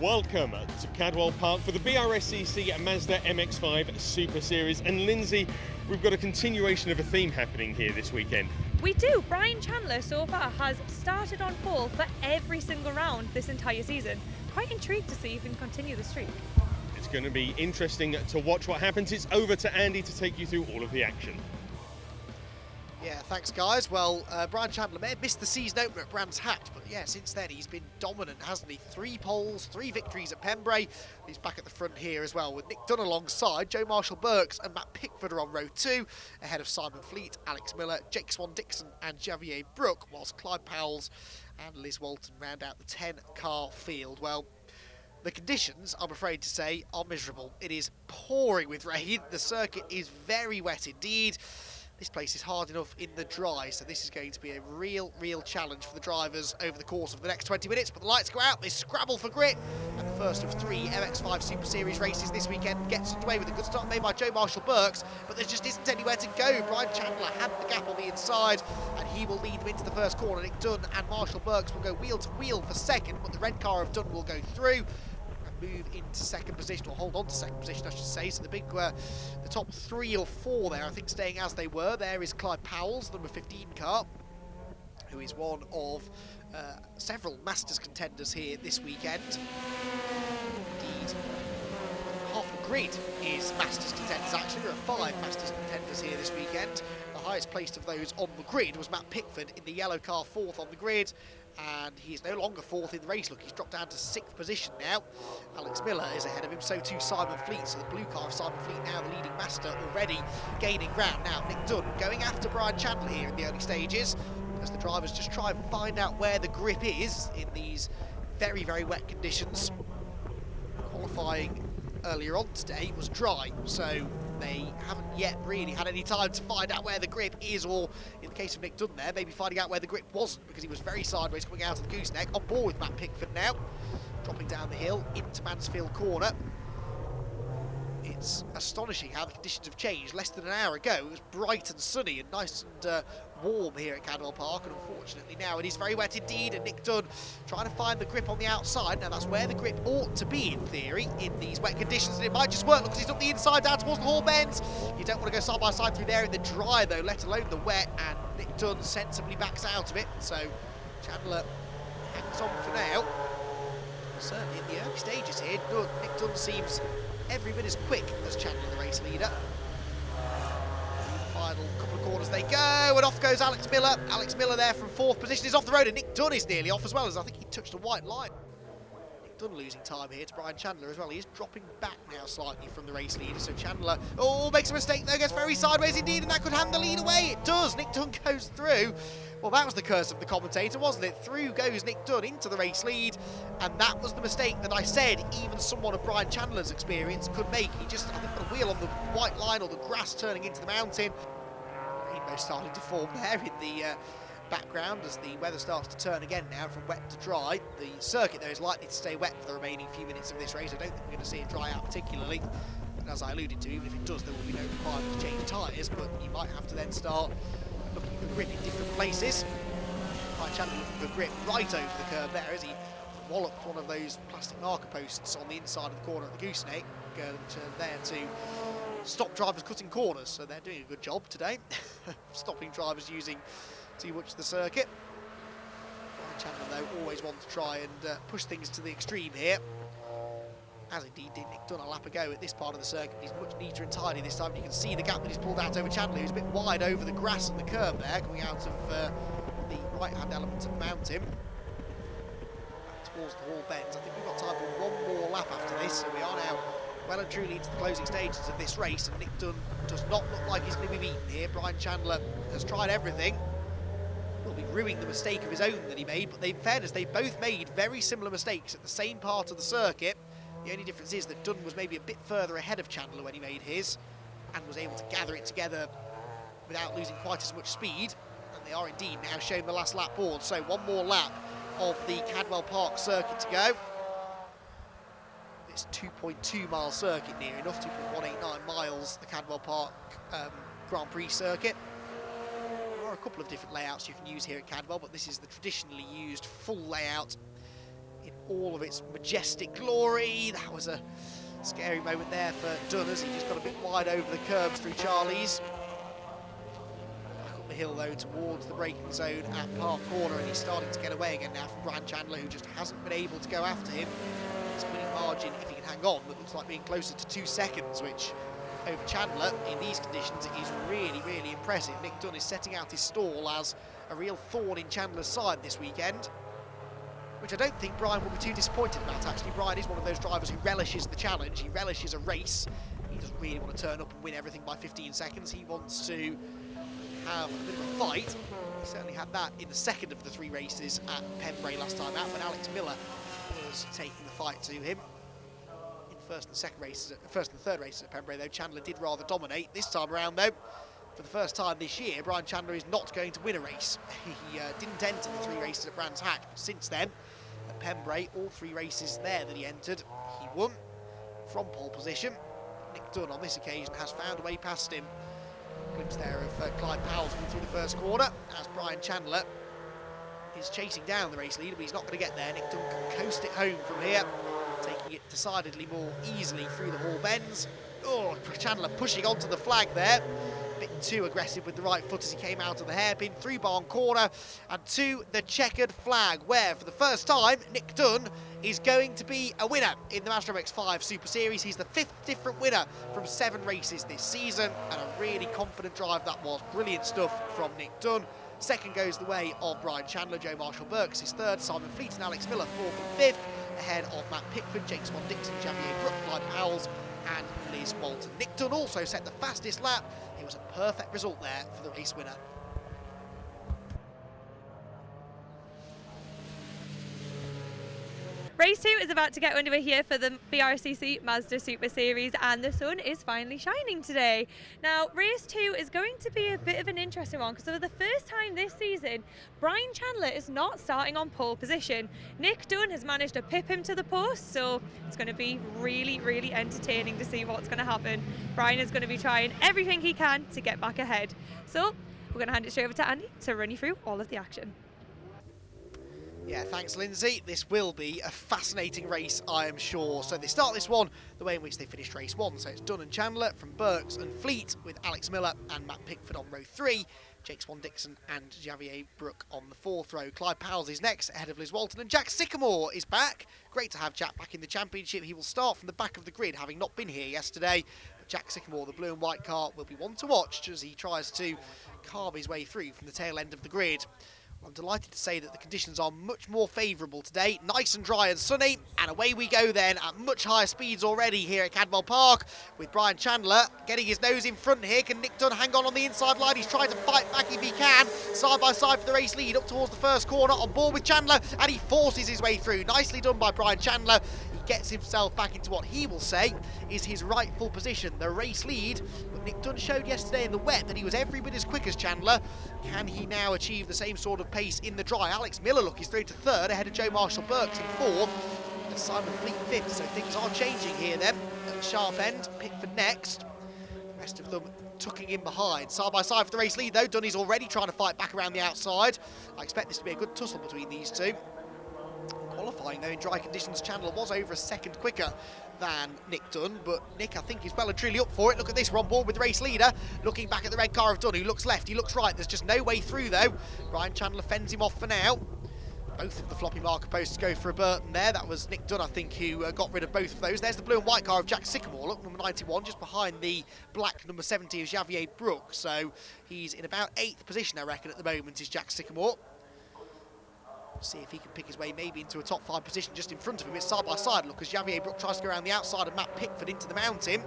Welcome to Cadwell Park for the BRSCC Mazda MX-5 Super Series. And Lindsay, we've got a continuation of a theme happening here this weekend. We do. Brian Chandler so far has started on pole for every single round this entire season. Quite intrigued to see if he can continue the streak. It's going to be interesting to watch what happens. It's over to Andy to take you through all of the action. Yeah, thanks guys. Well, Brian Chandler may have missed the season opener at Brands Hatch, but yeah, since then he's been dominant, hasn't he? 3 poles, 3 victories at Pembrey. He's back at the front here as well, with Nick Dunn alongside. Joe Marshall-Burks and Matt Pickford are on row 2, ahead of Simon Fleet, Alex Miller, Jake Swan-Dixon and Javier Brook, whilst Clyde Powells and Liz Walton round out the 10-car field. Well, the conditions, I'm afraid to say, are miserable. It is pouring with rain. The circuit is very wet indeed. This place is hard enough in the dry, so this is going to be a real challenge for the drivers over the course of the next 20 minutes. But the lights go out, they scrabble for grip, and the first of 3 MX-5 Super Series races this weekend gets underway with a good start made by Joe Marshall-Burks, but there just isn't anywhere to go. Brian Chandler had the gap on the inside, and he will lead them into the first corner. Nick Dunn and Marshall-Burks will go wheel to wheel for second, but the red car of Dunn will go through. Move into second position, or hold on to second position I should say. So the top 3 or 4 there I think staying as they were. There is Clyde Powells, number 15 car, who is one of several Masters contenders here this weekend. Indeed, half the grid is Masters contenders actually. There are 5 Masters contenders here this weekend. The highest placed of those on the grid was Matt Pickford in the yellow car, 4th on the grid. And he is no longer 4th in the race. Look, he's dropped down to 6th position now. Alex Miller is ahead of him, so too Simon Fleet. So the blue car of Simon Fleet now the leading master, already gaining ground. Now Nick Dunn going after Brian Chandler here in the early stages, as the drivers just try and find out where the grip is in these very wet conditions. Qualifying earlier on today was dry, so they haven't yet really had any time to find out where the grip is, or in the case of Nick Dunn there, maybe finding out where the grip wasn't, because he was very sideways coming out of the gooseneck. On board with Matt Pickford now, dropping down the hill into Mansfield Corner. It's astonishing how the conditions have changed. Less than an hour ago it was bright and sunny and nice and warm here at Cadwell Park, and unfortunately now it is very wet indeed, and Nick Dunn trying to find the grip on the outside. Now that's where the grip ought to be in theory in these wet conditions, and it might just work. Look, he's up the inside down towards the Hall Bends. You don't want to go side by side through there in the dry though, let alone the wet, and Nick Dunn sensibly backs out of it, so Chandler hangs on for now. Certainly in the early stages here, Nick Dunn seems every bit as quick as Chandler, the race leader. Final couple of corners they go, and off goes Alex Miller. Alex Miller there from 4th position is off the road, and Nick Dunn is nearly off as well, as I think he touched a white line. Nick Dunn losing time here to Brian Chandler as well. He is dropping back now slightly from the race leader, so Chandler, makes a mistake there, gets very sideways indeed, and that could hand the lead away. It does. Nick Dunn goes through. Well, that was the curse of the commentator, wasn't it? Through goes Nick Dunn into the race lead, and that was the mistake that I said even someone of Brian Chandler's experience could make. He just, I think, put a wheel on the white line, or the grass turning into the mountain. Rainbow starting to form there in the background as the weather starts to turn again now from wet to dry. The circuit though is likely to stay wet for the remaining few minutes of this race. I don't think we're going to see it dry out particularly, but as I alluded to, even if it does, there will be no requirement to change tyres, but you might have to then start looking for grip in different places. Brian Chandler looking for grip right over the curb there as he walloped one of those plastic marker posts on the inside of the corner of the gooseneck, which are there to stop drivers cutting corners, so they're doing a good job today, stopping drivers using too much of the circuit. Brian Chandler though always wants to try and push things to the extreme here, as indeed did Nick Dunn a lap ago at this part of the circuit. He's much neater and tidy this time. You can see the gap that he's pulled out over Chandler, who's a bit wide over the grass and the curb there, coming out of the right-hand element of the mountain. Back towards the Hall Bends. I think we've got time for one more lap after this, so we are now well and truly into the closing stages of this race, and Nick Dunn does not look like he's going to be beaten here. Brian Chandler has tried everything. Will be ruining the mistake of his own that he made, but in fairness, they both made very similar mistakes at the same part of the circuit. The only difference is that Dunn was maybe a bit further ahead of Chandler when he made his, and was able to gather it together without losing quite as much speed. And they are indeed now showing the last lap board. So one more lap of the Cadwell Park circuit to go. This 2.2 mile circuit, near enough, 2.189 miles, the Cadwell Park Grand Prix circuit. There are a couple of different layouts you can use here at Cadwell, but this is the traditionally used full layout in all of its majestic glory. That was a scary moment there for Dunn as he just got a bit wide over the curbs through Charlie's. Back up the hill though towards the braking zone at Park Corner, and he's starting to get away again now from Brian Chandler, who just hasn't been able to go after him. His winning margin, if he can hang on, that looks like being closer to 2 seconds, which over Chandler in these conditions is really, really impressive. Nick Dunn is setting out his stall as a real thorn in Chandler's side this weekend, which I don't think Brian will be too disappointed about, actually. Brian is one of those drivers who relishes the challenge, he relishes a race. He doesn't really want to turn up and win everything by 15 seconds. He wants to have a bit of a fight. He certainly had that in the second of the 3 races at Pembrey last time out, when Alex Miller was taking the fight to him. First and third races at Pembrey, though, Chandler did rather dominate. This time around, though, for the first time this year, Brian Chandler is not going to win a race. He didn't enter the 3 races at Brands Hatch, but since then, at Pembrey, all 3 races there that he entered, he won from pole position. Nick Dunn, on this occasion, has found a way past him. Glimpse there of Clyde Powell coming through the first corner, as Brian Chandler is chasing down the race leader, but he's not going to get there. Nick Dunn can coast it home from here, taking it decidedly more easily through the Hall bends. Oh, Chandler pushing onto the flag there. A bit too aggressive with the right foot as he came out of the hairpin, through Barn Corner and to the checkered flag, where for the first time Nick Dunn is going to be a winner in the Mazda MX-5 Super Series. He's the 5th different winner from 7 races this season, and a really confident drive that was. Brilliant stuff from Nick Dunn. Second goes the way of Brian Chandler. Joe Marshall-Burks is third, Simon Fleet and Alex Miller 4th and 5th, ahead of Matt Pickford, Jake Swan-Dixon, Javier Brook, Clyde Powells and Liz Walton. Nick Dunn also set the fastest lap. It was a perfect result there for the race winner. Race 2 is about to get underway here for the BRSCC Mazda Super Series, and the sun is finally shining today. Now, race 2 is going to be a bit of an interesting one, because for the first time this season, Brian Chandler is not starting on pole position. Nick Dunn has managed to pip him to the post, so it's going to be really, really entertaining to see what's going to happen. Brian is going to be trying everything he can to get back ahead. So we're going to hand it straight over to Andy to run you through all of the action. Yeah, thanks, Lindsay. This will be a fascinating race, I am sure. So they start this one the way in which they finished race 1. So it's Dunn and Chandler from Burks and Fleet, with Alex Miller and Matt Pickford on row 3. Jake Swan-Dixon and Javier Brook on the 4th row. Clyde Powells is next, ahead of Liz Walton, and Jack Sycamore is back. Great to have Jack back in the championship. He will start from the back of the grid, having not been here yesterday. But Jack Sycamore, the blue and white car, will be one to watch as he tries to carve his way through from the tail end of the grid. I'm delighted to say that the conditions are much more favourable today, nice and dry and sunny, and away we go then at much higher speeds already here at Cadwell Park, with Brian Chandler getting his nose in front here. Can Nick Dunn hang on the inside line? He's trying to fight back if he can, side by side for the race lead up towards the first corner, on board with Chandler, and he forces his way through. Nicely done by Brian Chandler. He gets himself back into what he will say is his rightful position, the race lead. But Nick Dunn showed yesterday in the wet that he was every bit as quick as Chandler. Can he now achieve the same sort of pace in the dry? Alex Miller, look, he's through to 3rd, ahead of Joe Marshall-Burks in 4th, and Simon Fleet 5th, so things are changing here then at the sharp end. Pickford next, the rest of them tucking in behind. Side by side for the race lead though. Dunn is already trying to fight back around the outside. I expect this to be a good tussle between these two. Qualifying though in dry conditions, Chandler was over a second quicker than Nick Dunn, but Nick I think is well and truly up for it. Look at this, we're on board with the race leader, looking back at the red car of Dunn, who looks left, he looks right, there's just no way through though. Brian Chandler fends him off for now. Both of the floppy marker posts go for a Burton there. That was Nick Dunn I think who got rid of both of those. There's the blue and white car of Jack Sycamore, look, number 91, just behind the black number 70 of Javier Brook, so he's in about 8th position I reckon at the moment is Jack Sycamore. See if he can pick his way maybe into a top 5 position just in front of him. It's side by side, look, as Javier Brook tries to go around the outside of Matt Pickford into the mountain.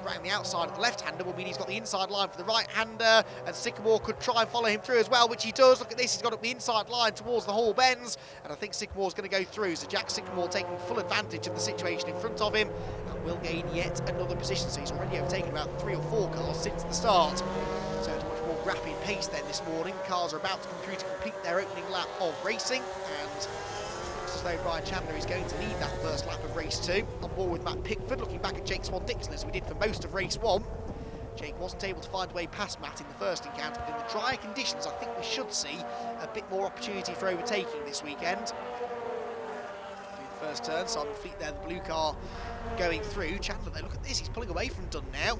Around the outside of the left-hander will mean he's got the inside line for the right-hander, and Sycamore could try and follow him through as well, which he does. Look at this, he's got up the inside line towards the Hall bends, and I think Sycamore's going to go through. So Jack Sycamore taking full advantage of the situation in front of him, and will gain yet another position. So he's already overtaken about 3 or 4 cars since the start. So it's a much more rapid pace then this morning. Cars are about to come through to complete their opening lap of racing, and looks as though Brian Chandler is going to lead that first lap of race 2. On board with Matt Pickford, looking back at Jake Swan-Dixon as we did for most of race 1. Jake wasn't able to find a way past Matt in the first encounter, but in the drier conditions I think we should see a bit more opportunity for overtaking this weekend. Through first turn. Simon Fleet there, the blue car going through. Chandler though, look at this, he's pulling away from Dunn now.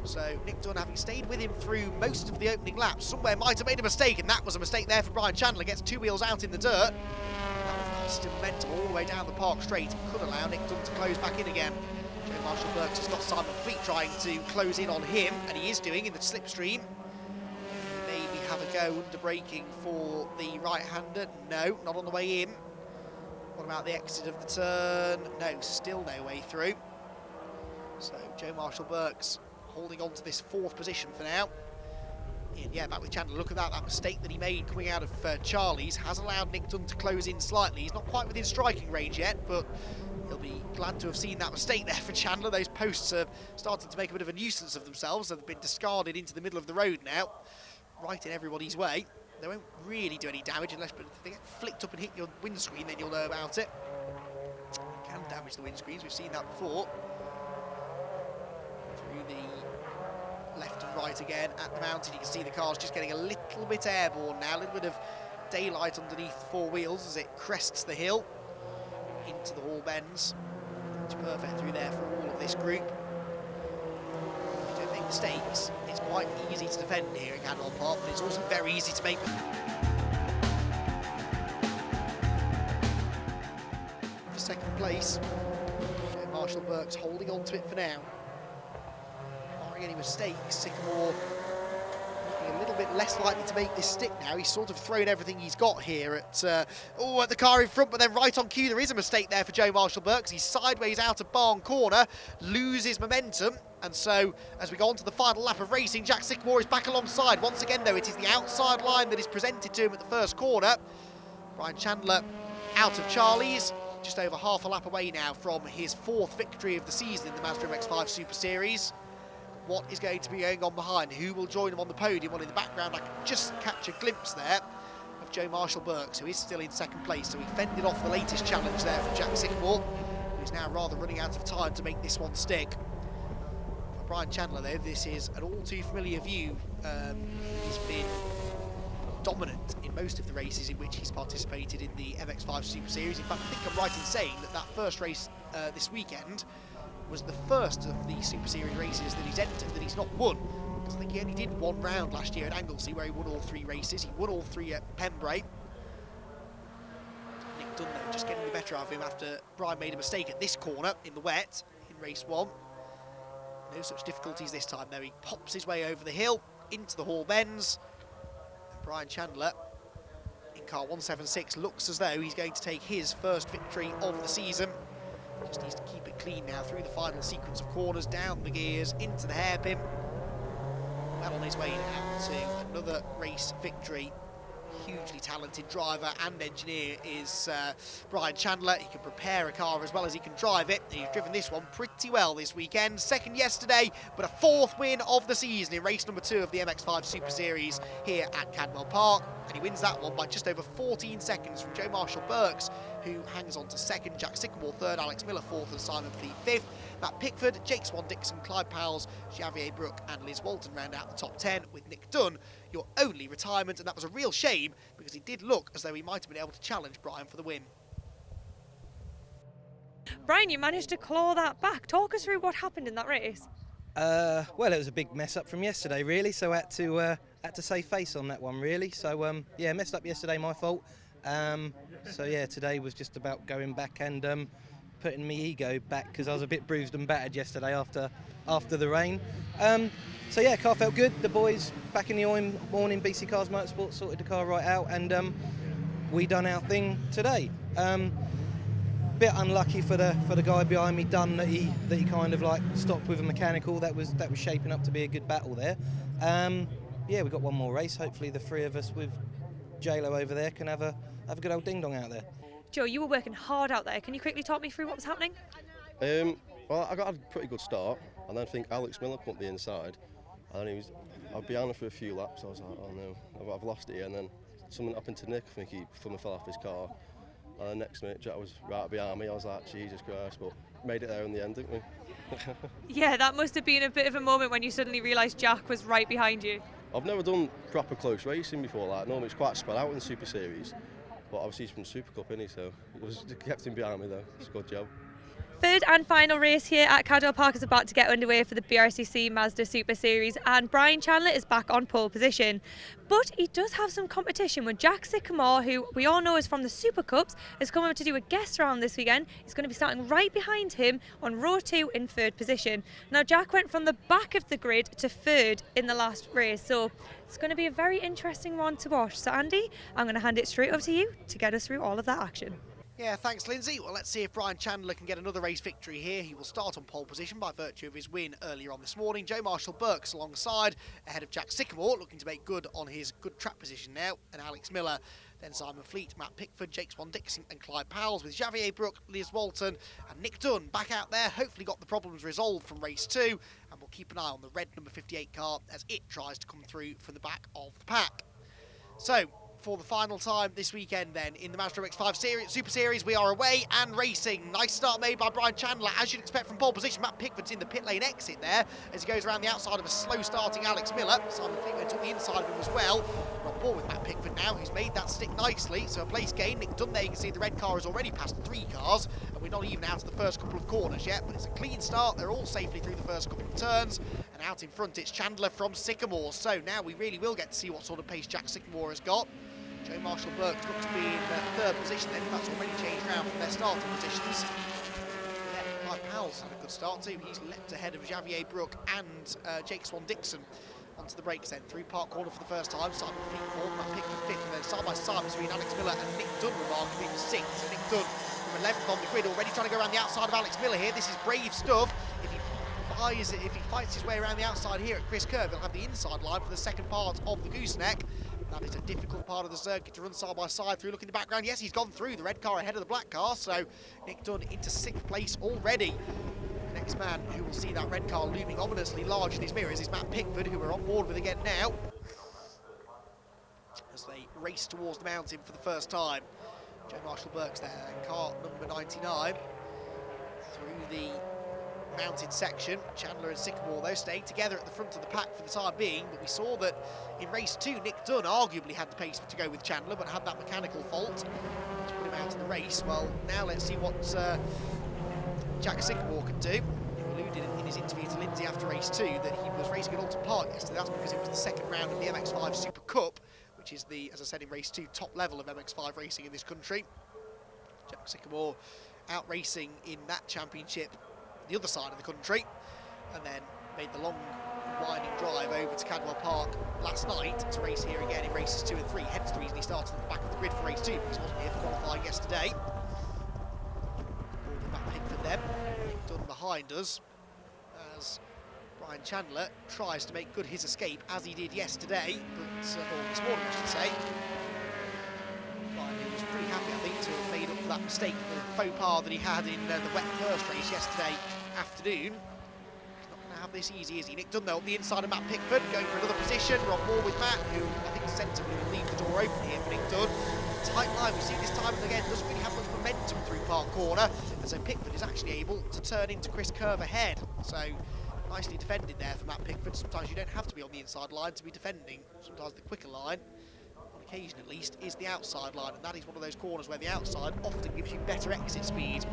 So Nick Dunn, having stayed with him through most of the opening laps, somewhere might have made a mistake, and that was a mistake there for Brian Chandler. Gets 2 wheels out in the dirt. That will cost him momentum all the way down the park straight. It could allow Nick Dunn to close back in again. Joe Marshall-Burks has got Simon Fleet trying to close in on him, and he is doing in the slipstream. Maybe have a go under braking for the right-hander. No, not on the way in. What about the exit of the turn? No, still no way through. So Joe Marshall-Burks holding on to this 4th position for now. And yeah, back with Chandler. Look at that mistake that he made coming out of Charlie's has allowed Nick Dunn to close in slightly. He's not quite within striking range yet, but he'll be glad to have seen that mistake there for Chandler. Those posts are starting to make a bit of a nuisance of themselves. They've been discarded into the middle of the road now, right in everybody's way. They won't really do any damage unless if they get flicked up and hit your windscreen, then you'll know about it. They can damage the windscreens, we've seen that before. Through the left and right again at the mountain, you can see the car's just getting a little bit airborne now, a little bit of daylight underneath the 4 wheels as it crests the hill into the Hall bends. It's perfect through there for all of this group. If you don't make mistakes, it's quite easy to defend here at Cadwell Park, but it's also very easy to make them. For second place, Marshall-Burks holding on to it for now. Barring any mistakes, Sycamore looking a little bit less likely to make this stick now. He's sort of thrown everything he's got here at the car in front, but then right on cue there is a mistake there for Joe Marshall-Burks. He's sideways out of Barn Corner, loses momentum, and so as we go on to the final lap of racing, Jack Sycamore is back alongside. Once again though, it is the outside line that is presented to him at the first corner. Brian Chandler out of Charlie's, just over half a lap away now from his 4th victory of the season in the Mazda MX-5 Super Series. What is going to be going on behind? Who will join him on the podium? Well, in the background, I can just catch a glimpse there of Joe Marshall-Burks, who is still in second place. So he fended off the latest challenge there from Jack Sycamore, who's now rather running out of time to make this one stick. For Brian Chandler, though, this is an all too familiar view. He's been dominant in most of the races in which he's participated in the MX-5 Super Series. In fact, I think I'm right in saying that first race this weekend was the first of the Super Series races that he's entered that he's not won. Because I think he only did 1 round last year at Anglesey where he won all 3 races. He won all 3 at Pembrey. Nick Dunn though just getting the better of him after Brian made a mistake at this corner in the wet in race 1. No such difficulties this time though. He pops his way over the hill into the Hall bends. And Brian Chandler in car 176 looks as though he's going to take his first victory of the season. Just needs to keep it clean now through the final sequence of corners, down the gears, into the hairpin. Well on his way now to another race victory. Hugely talented driver and engineer is Brian Chandler. He can prepare a car as well as he can drive it. He's driven this one pretty well this weekend. Second yesterday, but a 4th win of the season in race number 2 of the MX-5 Super Series here at Cadwell Park. And he wins that one by just over 14 seconds from Joe Marshall-Burks, who hangs on to 2nd, Jack Sycamore 3rd, Alex Miller 4th and Simon Fleet 5th. Matt Pickford, Jake Swan-Dixon, Clyde Powles, Xavier Brook and Liz Walton round out the top 10, with Nick Dunn your only retirement, and that was a real shame because he did look as though he might have been able to challenge Brian for the win. Brian, you managed to claw that back. Talk us through what happened in that race. Well, it was a big mess up from yesterday, really. So I had to save face on that one, really. So yeah, messed up yesterday, my fault. So yeah, today was just about going back and putting my ego back because I was a bit bruised and battered yesterday after the rain. So yeah, car felt good. The boys back in the morning, BC Cars Motorsport sorted the car right out, and we done our thing today. Bit unlucky for the guy behind me, Dunn, that he kind of like stopped with a mechanical. That was shaping up to be a good battle there. Yeah, we've got one more race. Hopefully the 3 of us with J-Lo over there can have a good old ding dong out there. Joe, you were working hard out there. Can you quickly talk me through what was happening? Well, I got a pretty good start, and then I think Alex Miller couldn't be inside, and then I'd be on for a few laps. I was like, oh no, I've lost it here. And then something happened to Nick. I think he fell off his car, and then next minute Jack was right behind me. I was like, Jesus Christ, but made it there in the end, didn't we? Yeah, that must have been a bit of a moment when you suddenly realised Jack was right behind you. I've never done proper close racing before. Like normally it's quite spread out in the Super Series, But obviously he's from the Super Cup, isn't he? So it kept him behind me though. It's a good job. Third and final race here at Cadwell Park is about to get underway for the BRSCC Mazda Super Series, and Brian Chandler is back on pole position. But he does have some competition with Jack Sycamore, who we all know is from the Super Cups, is coming to do a guest round this weekend. He's going to be starting right behind him on row 2 in 3rd position. Now Jack went from the back of the grid to 3rd in the last race, so it's going to be a very interesting one to watch. So Andy, I'm going to hand it straight over to you to get us through all of that action. Yeah, thanks, Lindsay. Well, let's see if Brian Chandler can get another race victory here. He will start on pole position by virtue of his win earlier on this morning. Joe Marshall-Burks alongside, ahead of Jack Sycamore, looking to make good on his good track position now, and Alex Miller. Then Simon Fleet, Matt Pickford, Jake Swan-Dixon and Clyde Powells, with Xavier Brook, Liz Walton and Nick Dunn back out there. Hopefully got the problems resolved from race 2, and we'll keep an eye on the red number 58 car as it tries to come through from the back of the pack. So, for the final time this weekend then in the Mazda MX-5 Super Series, we are away and racing. Nice start made by Brian Chandler, as you'd expect from pole position. Matt Pickford's in the pit lane exit there as he goes around the outside of a slow starting Alex Miller. Simon Fleetwood took the inside of him as well. We're on board with Matt Pickford now, who's made that stick nicely, so a place gain. Nick Dunn there, you can see the red car has already passed 3 cars, and we're not even out of the first couple of corners yet, but it's a clean start. They're all safely through the first couple of turns, and out in front it's Chandler from Sycamore. So now we really will get to see what sort of pace Jack Sycamore has got. Joe Marshall-Burks looks to be in 3rd position then, that's already changed around from their starting positions. Yeah, Clyde Powell's had a good start too. He's leapt ahead of Xavier Brook and Jake Swan-Dixon onto the brakes then. Through Park Corner for the first time, Simon Fleet 4th, Matt Pickford 5th, and then side by side between Alex Miller and Nick Dunn remarkably for 6th. So Nick Dunn from 11th on the grid, already trying to go around the outside of Alex Miller here. This is brave stuff. If he fights his way around the outside here at Chris Curve, he'll have the inside line for the second part of the gooseneck. That is a difficult part of the circuit to run side by side through. Look in the background, yes, he's gone through the red car ahead of the black car, so Nick Dunn into 6th place already. The next man who will see that red car looming ominously large in his mirrors is Matt Pickford, who we're on board with again now, as they race towards the mountain for the first time. Joe Marshall-Burks there, car number 99, through the mounted section. Chandler and Sycamore though staying together at the front of the pack for the time being, but we saw that in race 2 Nick Dunn arguably had the pace to go with Chandler, but had that mechanical fault to put him out of the race. Well, now let's see what Jack Sycamore can do. He alluded in his interview to Lindsay after race 2 that he was racing at Alton Park yesterday. That's because it was the second round of the MX-5 Super Cup, which is the, as I said in race 2, top level of MX-5 racing in this country. Jack Sycamore out racing in that championship the other side of the country, and then made the long winding drive over to Cadwell Park last night to race here again in races 2 and 3, hence the reason he started at the back of the grid for race 2, because he wasn't here for qualifying yesterday. Matt Pickford then, Nick Dunn behind us, as Brian Chandler tries to make good his escape, as he did yesterday, but or this morning I should say. Brian was pretty happy, I think, to have made up for that mistake, for the faux pas that he had in the wet first race yesterday afternoon. He's not going to have this easy, is he? Nick Dunn, though, on the inside of Matt Pickford, going for another position. We're on board with Matt, who I think sensibly will leave the door open here for Nick Dunn. Tight line, we see this time and again, doesn't really have much momentum through Park Corner, and so Pickford is actually able to turn into Chris Curve ahead. So nicely defended there for Matt Pickford. Sometimes you don't have to be on the inside line to be defending. Sometimes the quicker line, on occasion at least, is the outside line, and that is one of those corners where the outside often gives you better exit speed.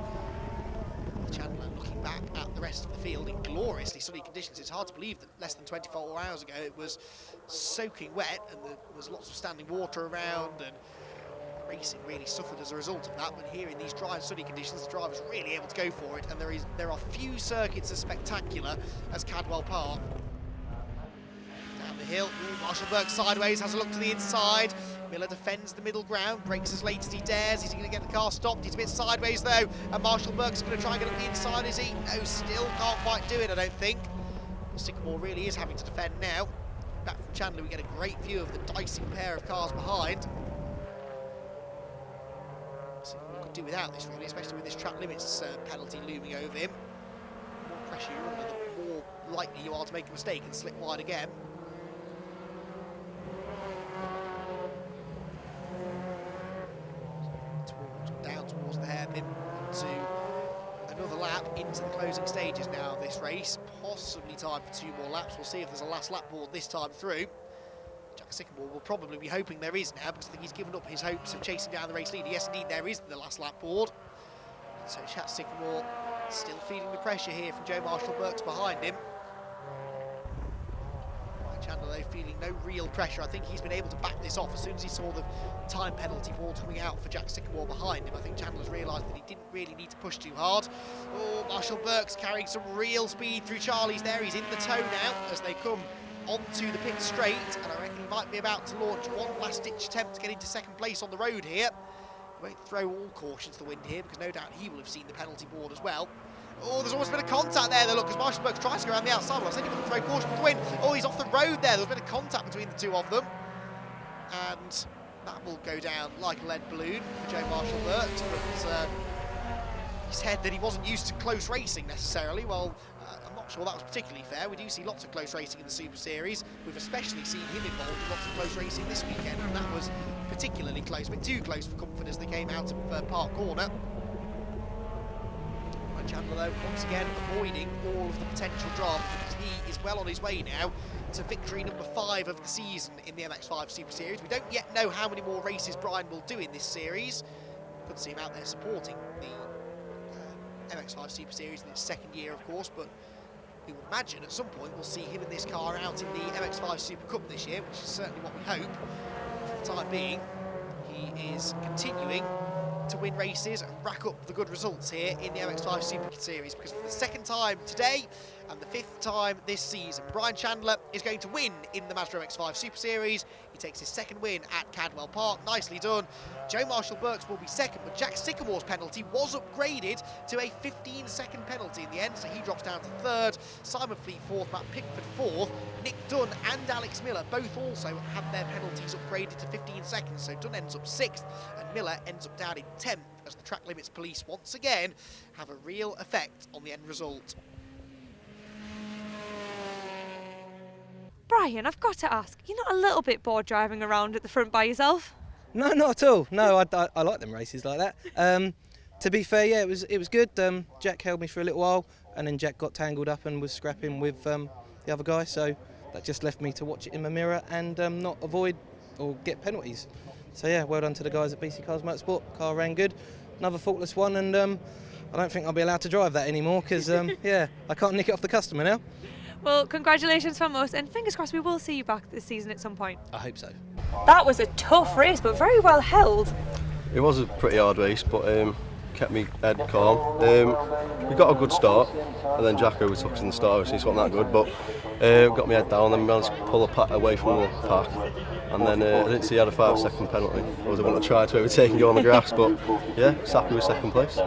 Chandler looking back at the rest of the field in gloriously sunny conditions. It's hard to believe that less than 24 hours ago it was soaking wet and there was lots of standing water around, and racing really suffered as a result of that. But here in these dry and sunny conditions, the driver's really able to go for it, and there are few circuits as spectacular as Cadwell Park. Down the hill, Marshall-Burks sideways, has a look to the inside. Miller defends the middle ground, brakes as late as he dares. Is he going to get the car stopped? He's a bit sideways though, and Marshall-Burks is going to try and get up the inside, is he? No, still can't quite do it, I don't think. Sycamore really is having to defend now. Back from Chandler, we get a great view of the dicing pair of cars behind. Sycamore could do without this really, especially with this track limits penalty looming over him. The more pressure you're under, the more likely you are to make a mistake and slip wide again. Down towards the hairpin, to another lap into the closing stages now of this race. Possibly time for 2 more laps. We'll see if there's a last lap board this time through. Jack Sycamore will probably be hoping there is now, because I think he's given up his hopes of chasing down the race leader. Yes, indeed, there is the last lap board. So Jack Sycamore still feeling the pressure here from Joe Marshall-Burks behind him. Chandler, though, feeling no real pressure. I think he's been able to back this off as soon as he saw the time penalty board coming out for Jack Sycamore behind him. I think Chandler's realised that he didn't really need to push too hard. Oh, Marshall-Burks carrying some real speed through Charlie's there. He's in the tow now as they come onto the pit straight, and I reckon he might be about to launch one last-ditch attempt to get into second place on the road here. He won't throw all caution to the wind here, because no doubt he will have seen the penalty board as well. Oh, there's almost been a contact there, look, as Marshall-Burks tries to go around the outside. Well, I said he wouldn't throw caution to the wind. Oh, he's off the road there. There's been a contact between the two of them. And that will go down like a lead balloon for Joe Marshall-Burks. But he said that he wasn't used to close racing necessarily. Well, I'm not sure that was particularly fair. We do see lots of close racing in the Super Series. We've especially seen him involved in lots of close racing this weekend, and that was particularly close, a bit too close for comfort as they came out of Park Corner. Chandler, though, once again avoiding all of the potential drama, because he is well on his way now to victory number 5 of the season in the MX-5 Super Series. We don't yet know how many more races Brian will do in this series. Could see him out there supporting the MX-5 Super Series in its second year, of course, but we would imagine at some point we'll see him in this car out in the MX-5 Super Cup this year, which is certainly what we hope. For the time being, he is continuing to win races and rack up the good results here in the MX-5 Super Series, because for the second time today and the 5th time this season, Brian Chandler is going to win in the Mazda MX-5 Super Series. He takes his second win at Cadwell Park. Nicely done. Joe Marshall-Burks will be second, but Jack Sycamore's penalty was upgraded to a 15-second penalty in the end, so he drops down to 3rd. Simon Fleet 4th, Matt Pickford 4th. Nick Dunn and Alex Miller both also had their penalties upgraded to 15 seconds, so Dunn ends up 6th and Miller ends up down in 10th, as the track limits police once again have a real effect on the end result. Brian, I've got to ask, you're not a little bit bored driving around at the front by yourself? No, not at all. No, I like them races like that. To be fair, yeah, it was good. Jack held me for a little while, and then Jack got tangled up and was scrapping with the other guy, so that just left me to watch it in my mirror and not avoid or get penalties. So yeah, well done to the guys at BC Cars Motorsport. Car ran good, another faultless one, and I don't think I'll be allowed to drive that anymore because yeah, I can't nick it off the customer now. Well, congratulations from us, and fingers crossed we will see you back this season at some point. I hope so. That was a tough race, but very well held. It was a pretty hard race, but kept me head calm. We got a good start, and then Jack overtook us in the start, which wasn't that good, but got my head down, and then managed to pull a pack away from the pack. And then I didn't see he had a 5-second penalty. I was going to try to overtake and go on the grass, but yeah, happy with second place.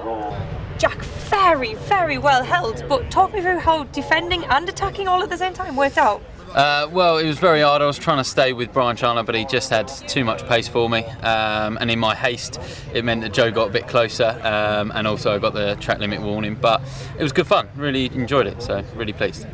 Jack, very, very well held, but talk me through how defending and attacking all at the same time worked out. Well, it was very hard. I was trying to stay with Brian Chandler, but he just had too much pace for me. And in my haste, it meant that Joe got a bit closer, and also I got the track limit warning. But it was good fun. Really enjoyed it, so really pleased.